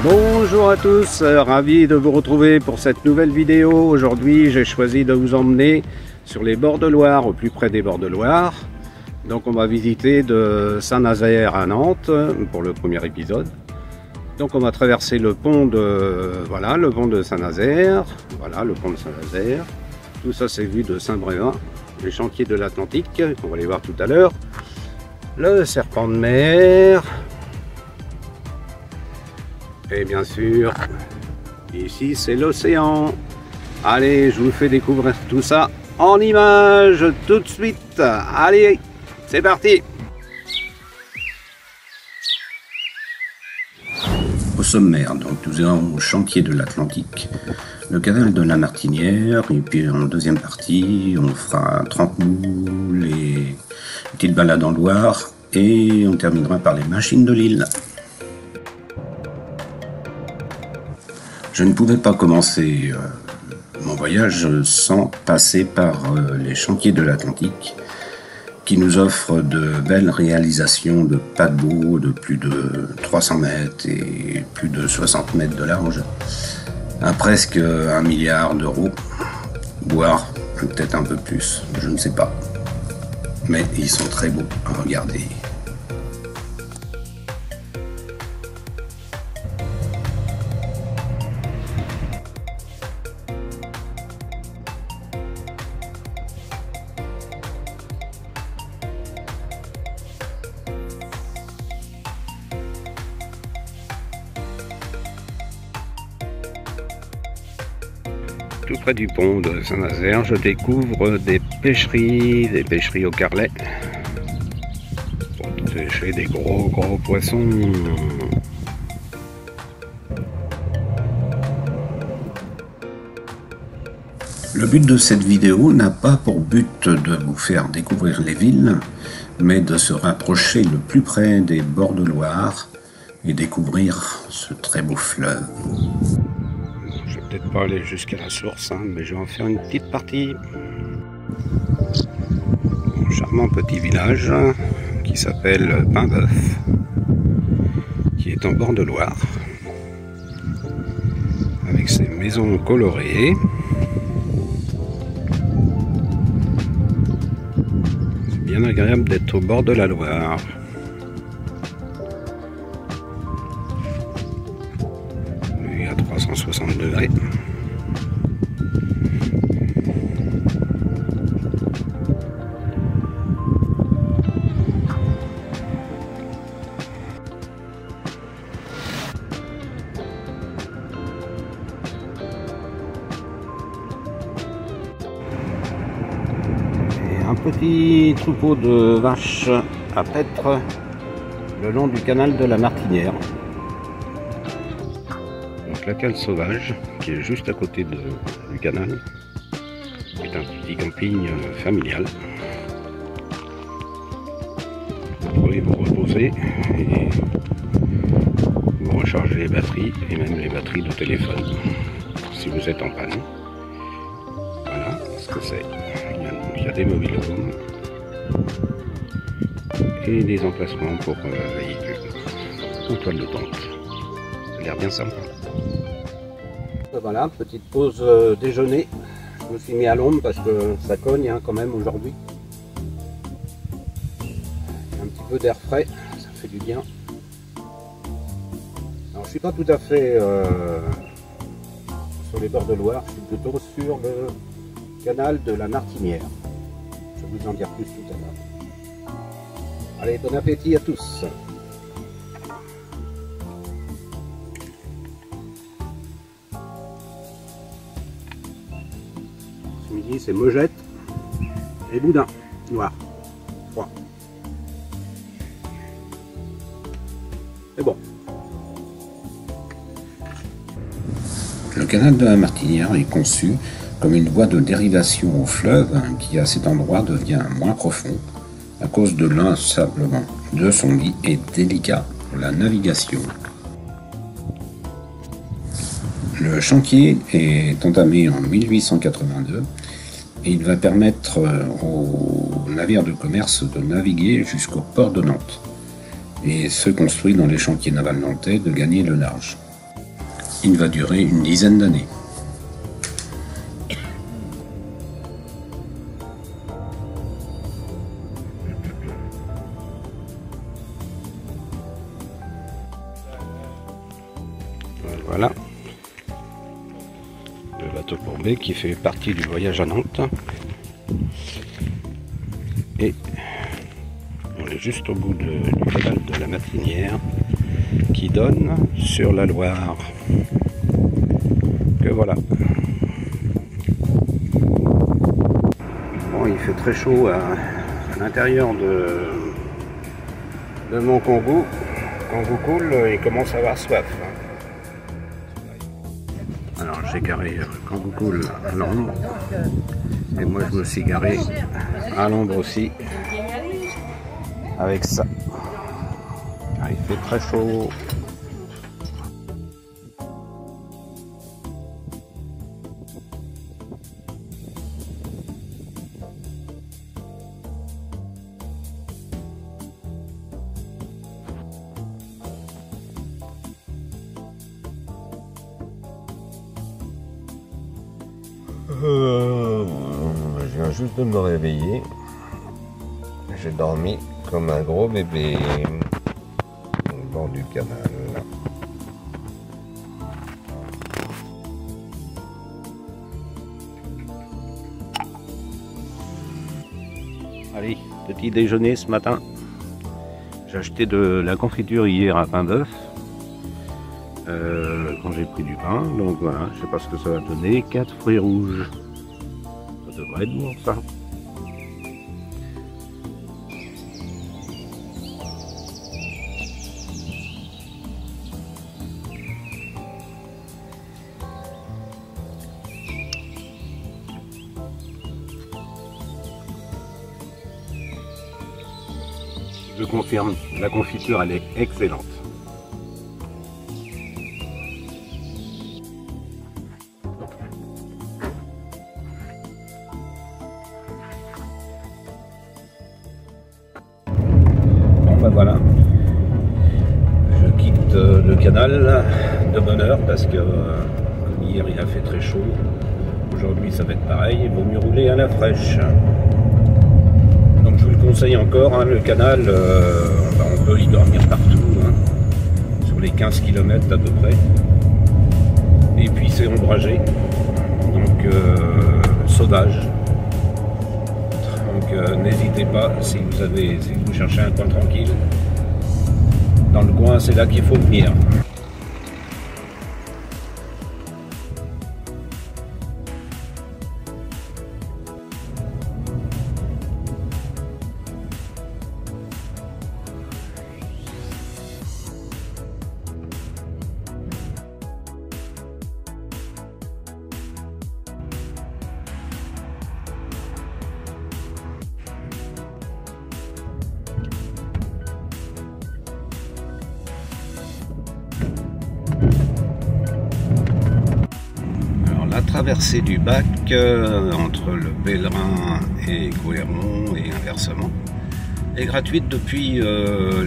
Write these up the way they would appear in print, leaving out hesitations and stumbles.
Bonjour à tous, ravi de vous retrouver pour cette nouvelle vidéo. Aujourd'hui j'ai choisi de vous emmener sur les bords de Loire, au plus près des bords de Loire. Donc on va visiter de Saint-Nazaire à Nantes pour le premier épisode. Donc on va traverser le pont de, voilà, le pont de Saint-Nazaire. Voilà le pont de Saint-Nazaire. Tout ça c'est vu de Saint-Brévin, les chantiers de l'Atlantique, qu'on va aller voir tout à l'heure. Le serpent de mer. Et bien sûr, ici c'est l'océan. Allez, je vous fais découvrir tout ça en images tout de suite. Allez, c'est parti. Au sommaire, donc nous allons au chantier de l'Atlantique, le canal de la Martinière, et puis en deuxième partie, on fera 30 moules et une petite balade en Loire, et on terminera par les machines de l'île. Je ne pouvais pas commencer mon voyage sans passer par les chantiers de l'Atlantique qui nous offrent de belles réalisations de paquebots de plus de 300 mètres et plus de 60 mètres de large à presque 1 milliard d'euros, voire peut-être un peu plus, je ne sais pas. Mais ils sont très beaux à regarder. Tout près du pont de Saint-Nazaire, je découvre des pêcheries au carrelet pour pêcher des gros poissons. Le but de cette vidéo n'a pas pour but de vous faire découvrir les villes, mais de se rapprocher le plus près des bords de Loire et découvrir ce très beau fleuve. Je vais peut-être pas aller jusqu'à la source, mais je vais en faire une petite partie. Un charmant petit village qui s'appelle Paimboeuf, qui est en bord de Loire, avec ses maisons colorées. C'est bien agréable d'être au bord de la Loire. À 360 degrés. Et un petit troupeau de vaches à paître le long du canal de la Martinière. La cale sauvage, qui est juste à côté du canal, est un petit camping familial. Vous pouvez vous reposer et vous recharger les batteries et même les batteries de téléphone si vous êtes en panne. Voilà ce que c'est. Il y a des mobile homes et des emplacements pour véhicules en toile de tente. Ça a l'air bien sympa. Voilà, petite pause déjeuner. Je me suis mis à l'ombre parce que ça cogne quand même aujourd'hui. Un petit peu d'air frais, ça fait du bien. Alors je suis pas tout à fait sur les bords de Loire, je suis plutôt sur le canal de la Martinière. Je vais vous en dire plus tout à l'heure. Allez, bon appétit à tous. Midi, c'est Megette et boudin noir. 3. C'est bon. Le canal de la Martinière est conçu comme une voie de dérivation au fleuve qui à cet endroit devient moins profond à cause de l'ensablement de son lit et délicat pour la navigation. Le chantier est entamé en 1882 et il va permettre aux navires de commerce de naviguer jusqu'au port de Nantes, et ceux construits dans les chantiers navals nantais de gagner le large. Il va durer une dizaine d'années. Voilà le bateau courbé qui fait partie du voyage à Nantes. Et on est juste au bout du canal de la Martinière qui donne sur la Loire. Que voilà. Bon, il fait très chaud à l'intérieur de mon Congo. Congo cool, il commence à avoir soif. Alors j'ai garé Congo cool à l'ombre. Et moi je me suis garé à l'ombre aussi. Avec ça. Ah, il fait très chaud. Je viens juste de me réveiller. J'ai dormi comme un gros bébé au bord du canal. Allez, petit déjeuner ce matin. J'ai acheté de la confiture hier à pain bœuf. Quand j'ai pris du pain, donc voilà, je sais pas ce que ça va donner. 4 fruits rouges. Ça devrait être bon ça. Je confirme, la confiture elle est excellente. Bon ben voilà, je quitte le canal de bonne heure parce que comme hier il a fait très chaud, aujourd'hui ça va être pareil, il vaut mieux rouler à la fraîche. Donc je vous le conseille encore, hein, le canal, on peut y dormir partout, hein, sur les 15 km à peu près. Et puis c'est ombragé, donc sauvage. Donc n'hésitez pas, si vous cherchez un coin tranquille, dans le coin, c'est là qu'il faut venir. La traversée du Bac entre le Pèlerin et Couëron et inversement est gratuite depuis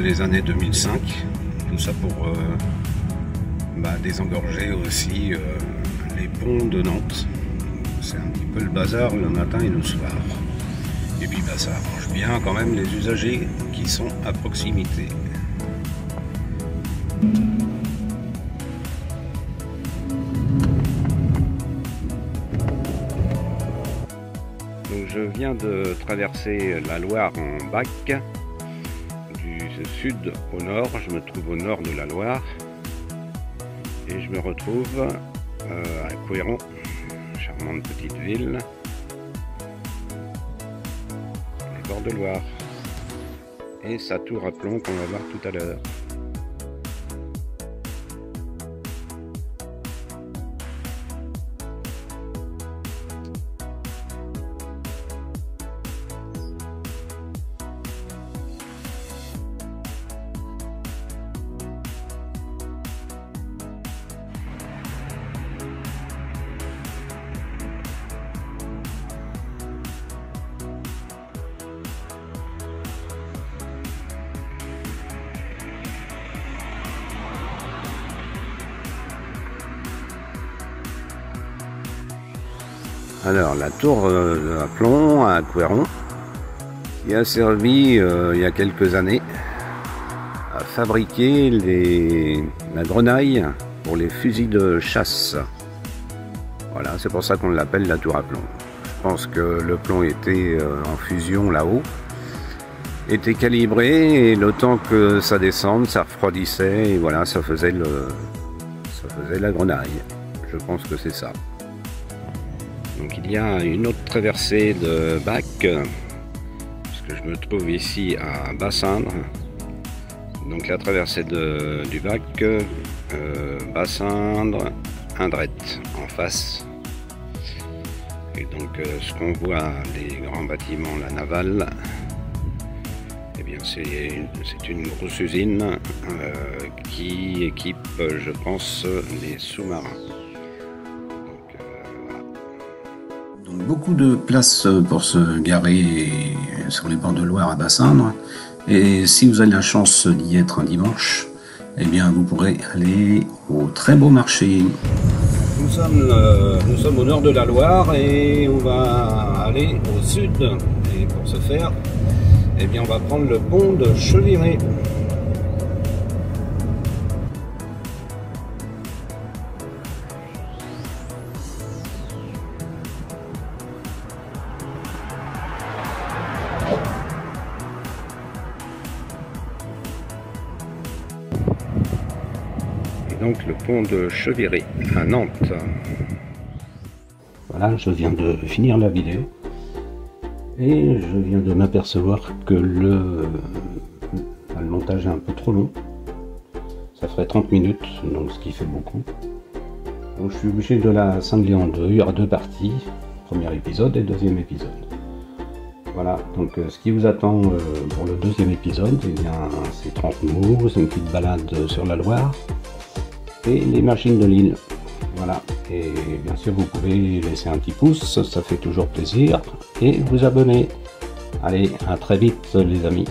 les années 2005. Tout ça pour désengorger aussi les ponts de Nantes. C'est un petit peu le bazar le matin et le soir. Et puis ça arrange bien quand même les usagers qui sont à proximité. Donc je viens de traverser la Loire en bac, du sud au nord. Je me trouve au nord de la Loire et je me retrouve à Couëron, charmante petite ville, les bords de Loire, et sa tour à plomb qu'on va voir tout à l'heure. Alors la tour à plomb à Couëron, qui a servi il y a quelques années à fabriquer la grenaille pour les fusils de chasse. Voilà, c'est pour ça qu'on l'appelle la tour à plomb. Je pense que le plomb était en fusion là-haut, était calibré, et le temps que ça descende, ça refroidissait, et voilà, ça faisait la grenaille. Je pense que c'est ça. Donc il y a une autre traversée de Bac, puisque je me trouve ici à Bassindre. Donc la traversée du Bac, Bassindre, Indrette en face. Et donc ce qu'on voit, les grands bâtiments, la navale, eh bien c'est une grosse usine qui équipe, je pense, les sous-marins. Donc beaucoup de places pour se garer sur les bords de Loire à Bassindre. Et si vous avez la chance d'y être un dimanche, eh bien vous pourrez aller au très beau marché. Nous sommes au nord de la Loire et on va aller au sud. Et pour ce faire, eh bien on va prendre le pont de Cheviré. Donc le pont de Cheviré à Nantes. Voilà, je viens de finir la vidéo et je viens de m'apercevoir que le montage est un peu trop long. Ça ferait 30 minutes, donc ce qui fait beaucoup. Donc je suis obligé de la scinder en deux. Il y aura deux parties, premier épisode et deuxième épisode. Voilà, donc ce qui vous attend pour le deuxième épisode, eh bien c'est 30 mots, c'est une petite balade sur la Loire et les machines de l'île. Voilà, et bien sûr vous pouvez laisser un petit pouce, ça fait toujours plaisir, et vous abonner. Allez, à très vite les amis.